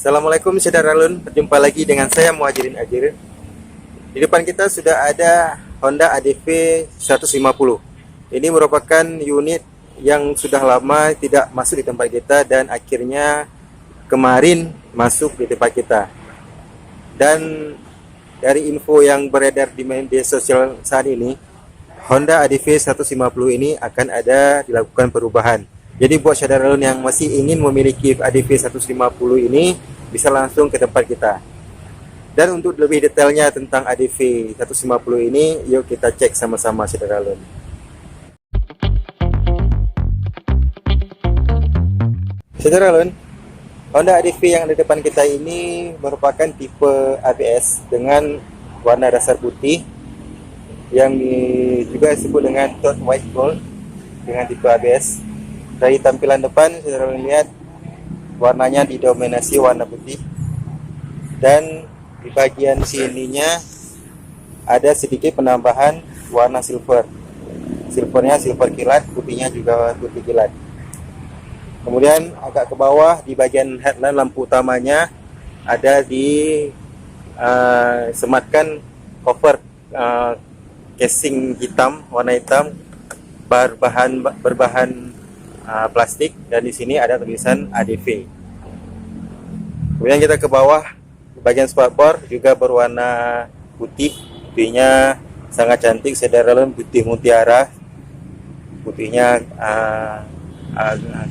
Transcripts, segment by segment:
Assalamualaikum saudara Lun, berjumpa lagi dengan saya Muhajirin Ajirin. Di depan kita sudah ada Honda ADV 150. Ini merupakan unit yang sudah lama tidak masuk di tempat kita dan akhirnya kemarin masuk di tempat kita. Dan dari info yang beredar di media sosial saat ini, Honda ADV 150 ini akan ada dilakukan perubahan. Jadi buat saudara yang masih ingin memiliki ADV 150 ini bisa langsung ke tempat kita. Dan untuk lebih detailnya tentang ADV 150 ini, yuk kita cek sama-sama saudara Lun. Saudara Lun, Honda ADV yang ada di depan kita ini merupakan tipe ABS dengan warna dasar putih yang juga disebut dengan Todd White Gold dengan tipe ABS. Dari tampilan depan saudara lihat warnanya didominasi warna putih, dan di bagian sininya ada sedikit penambahan warna silver. Silvernya silver kilat, putihnya juga putih kilat. Kemudian agak ke bawah di bagian headlamp lampu utamanya ada sematkan cover casing hitam, warna hitam berbahan plastik, dan di sini ada tulisan ADV. Kemudian kita ke bawah, bagian spakbor juga berwarna putih, putihnya sangat cantik saudara Lun, putih mutiara, putihnya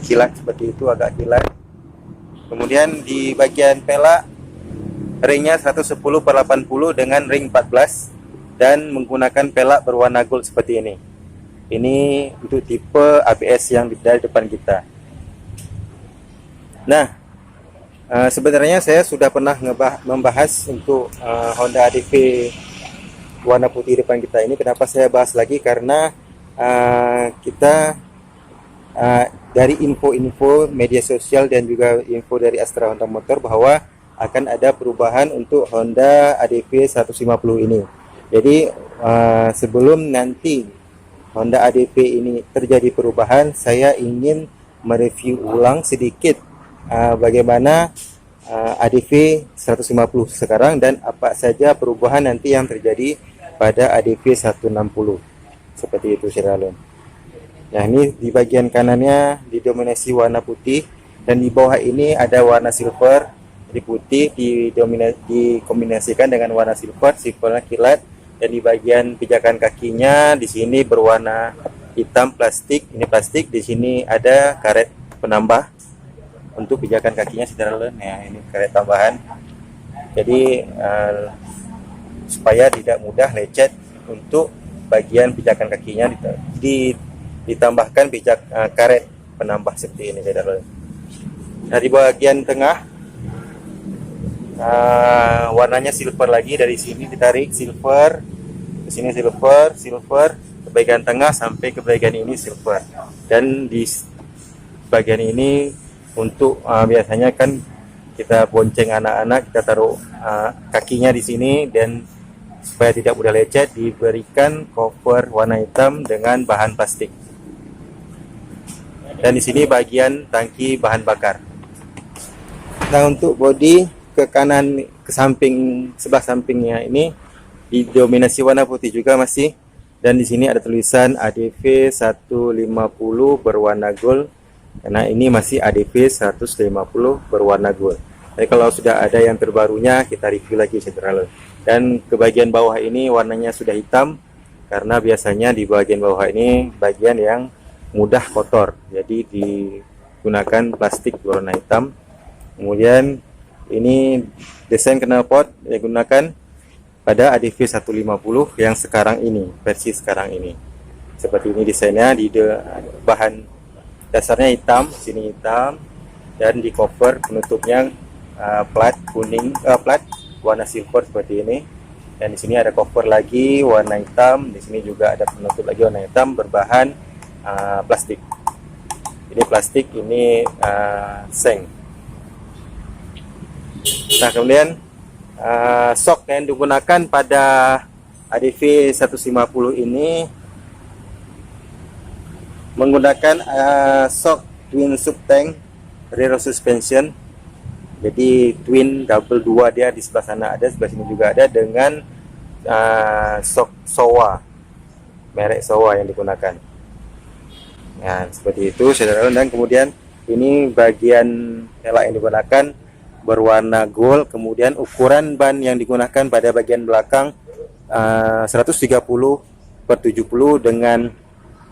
kilat seperti itu, agak kilat. Kemudian di bagian pelak ringnya 110/80 dengan ring 14 dan menggunakan pelak berwarna gold seperti ini. Ini untuk tipe ABS yang di depan kita. Nah, sebenarnya saya sudah pernah membahas untuk Honda ADV warna putih depan kita ini. Kenapa saya bahas lagi? Karena kita dari info-info media sosial dan juga info dari Astra Honda Motor bahwa akan ada perubahan untuk Honda ADV 150 ini. Jadi sebelum nanti Honda ADV ini terjadi perubahan, saya ingin mereview ulang sedikit bagaimana ADV 150 sekarang dan apa saja perubahan nanti yang terjadi pada ADV 160. Seperti itu saudara. Nah, ini di bagian kanannya didominasi warna putih, dan di bawah ini ada warna silver. Di putih dikombinasikan dengan warna silver, silvernya kilat. Dan di bagian pijakan kakinya di sini berwarna hitam plastik. Ini plastik, di sini ada karet penambah untuk pijakan kakinya saudara Lun. Ya, ini karet tambahan. Jadi supaya tidak mudah lecet untuk bagian pijakan kakinya ditambahkan karet penambah seperti ini saudara Lun. Dari bagian tengah warnanya silver lagi, dari sini ditarik silver, ke sini silver, ke bagian tengah sampai ke bagian ini silver. Dan di bagian ini untuk biasanya kan kita bonceng anak-anak, kita taruh kakinya di sini, dan supaya tidak mudah lecet diberikan cover warna hitam dengan bahan plastik. Dan di sini bagian tangki bahan bakar. Nah, untuk bodi ke kanan, ke samping, sebelah sampingnya ini didominasi warna putih juga masih, dan di sini ada tulisan ADV 150 berwarna gold, karena ini masih ADV 150 berwarna gold. Tapi kalau sudah ada yang terbarunya kita review lagi saudara. Dan ke bagian bawah ini warnanya sudah hitam, karena biasanya di bagian bawah ini bagian yang mudah kotor, jadi digunakan plastik berwarna hitam. Kemudian ini desain knalpot yang digunakan pada ADV 150 yang sekarang ini, versi sekarang ini. Seperti ini desainnya, di bahan dasarnya hitam, sini hitam, dan di cover penutupnya plat kuning, plat warna silver seperti ini. Dan di sini ada cover lagi warna hitam, di sini juga ada penutup lagi warna hitam berbahan plastik. Ini plastik, ini seng. Nah, kemudian sok yang digunakan pada ADV 150 ini menggunakan sok twin sub tank rear suspension Jadi twin double dua dia di sebelah sana ada, sebelah sini juga ada dengan Showa, merek Showa yang digunakan. Nah, seperti itu saudara. Dan kemudian ini bagian helak yang digunakan berwarna gold. Kemudian ukuran ban yang digunakan pada bagian belakang 130/70 dengan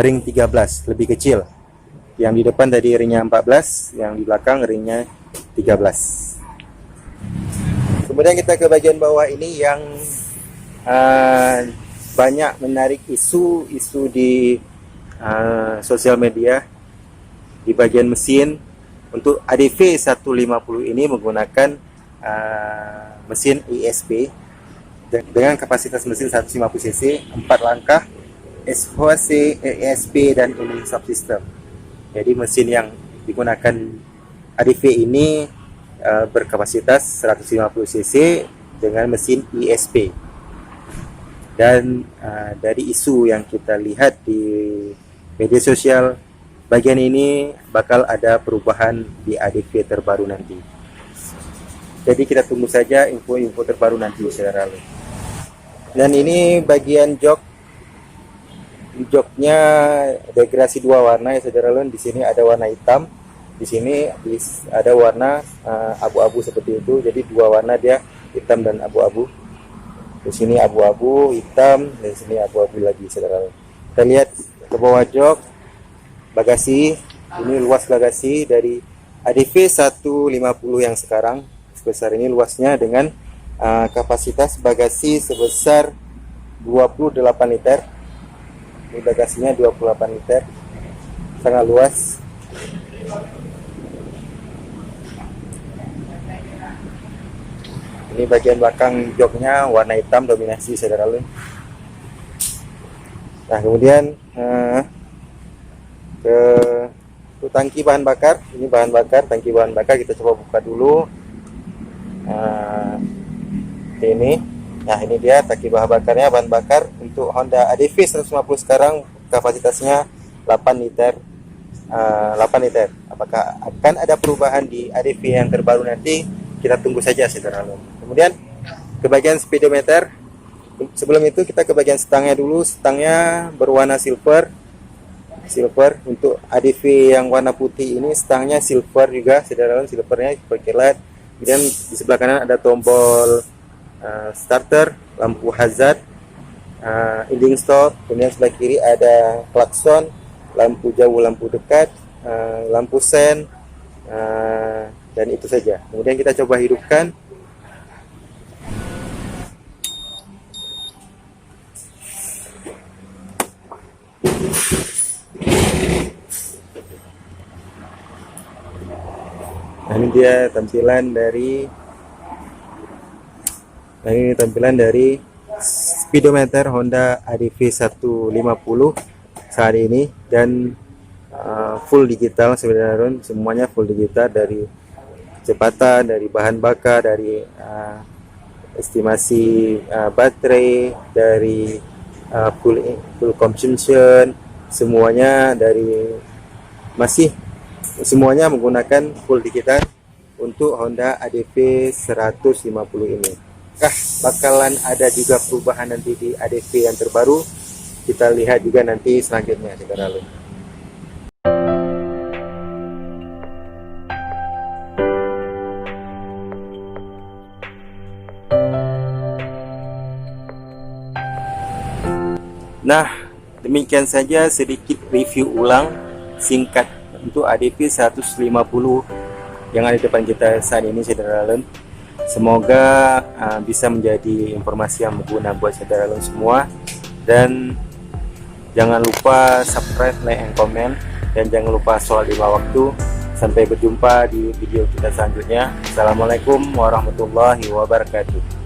ring 13, lebih kecil. Yang di depan tadi ringnya 14, yang di belakang ringnya 13. Kemudian kita ke bagian bawah ini yang banyak menarik isu di sosial media. Di bagian mesin untuk ADV 150 ini menggunakan mesin ESP dengan kapasitas mesin 150 cc, 4 langkah, SHC, ESP dan ini subsystem. Jadi mesin yang digunakan ADV ini berkapasitas 150 cc dengan mesin ESP. Dan dari isu yang kita lihat di media sosial, bagian ini bakal ada perubahan di ADV terbaru nanti. Jadi kita tunggu saja info-info terbaru nanti saudara. Dan ini bagian joknya degradasi dua warna ya saudara. Di sini ada warna hitam, di sini ada warna abu-abu seperti itu. Jadi dua warna dia, hitam dan abu-abu. Di sini abu-abu, hitam, dan di sini abu-abu lagi saudara. Kita lihat ke bawah jok bagasi. Ini luas bagasi dari ADV 150 yang sekarang sebesar ini luasnya, dengan kapasitas bagasi sebesar 28 liter. Ini bagasinya 28 liter, sangat luas. Ini bagian belakang joknya warna hitam dominasi saudara. Nah, kemudian ke tangki bahan bakar. Ini bahan bakar, tangki bahan bakar kita coba buka dulu. Ini, nah ini dia tangki bahan bakarnya. Bahan bakar untuk Honda ADV 150 sekarang kapasitasnya 8 liter. 8 liter. Apakah akan ada perubahan di ADV yang terbaru nanti? Kita tunggu saja saudara. Kemudian ke bagian speedometer. Sebelum itu kita ke bagian stangnya dulu. Stangnya berwarna silver. Untuk ADV yang warna putih ini stangnya silver juga saudara. Silvernya berkilat. Kemudian di sebelah kanan ada tombol starter, lampu hazard, ending stop. Kemudian sebelah kiri ada klakson, lampu jauh, lampu dekat, lampu sen, dan itu saja. Kemudian kita coba hidupkan. Nah, ini dia tampilan dari speedometer Honda ADV 150 saat ini, dan full digital sebenarnya. Semuanya full digital, dari kecepatan, dari bahan bakar, dari estimasi baterai, dari full consumption, semuanya semuanya menggunakan full digital untuk Honda ADV 150 ini. Bakalan ada juga perubahan nanti di ADV yang terbaru. Kita lihat juga nanti selanjutnya saudara. Nah, demikian saja sedikit review ulang singkat untuk ADV 150 yang ada di depan kita saat ini saudara. Semoga bisa menjadi informasi yang berguna buat saudara semua. Dan jangan lupa subscribe, like, and comment. Dan jangan lupa sholat 5 waktu. Sampai berjumpa di video kita selanjutnya. Assalamualaikum warahmatullahi wabarakatuh.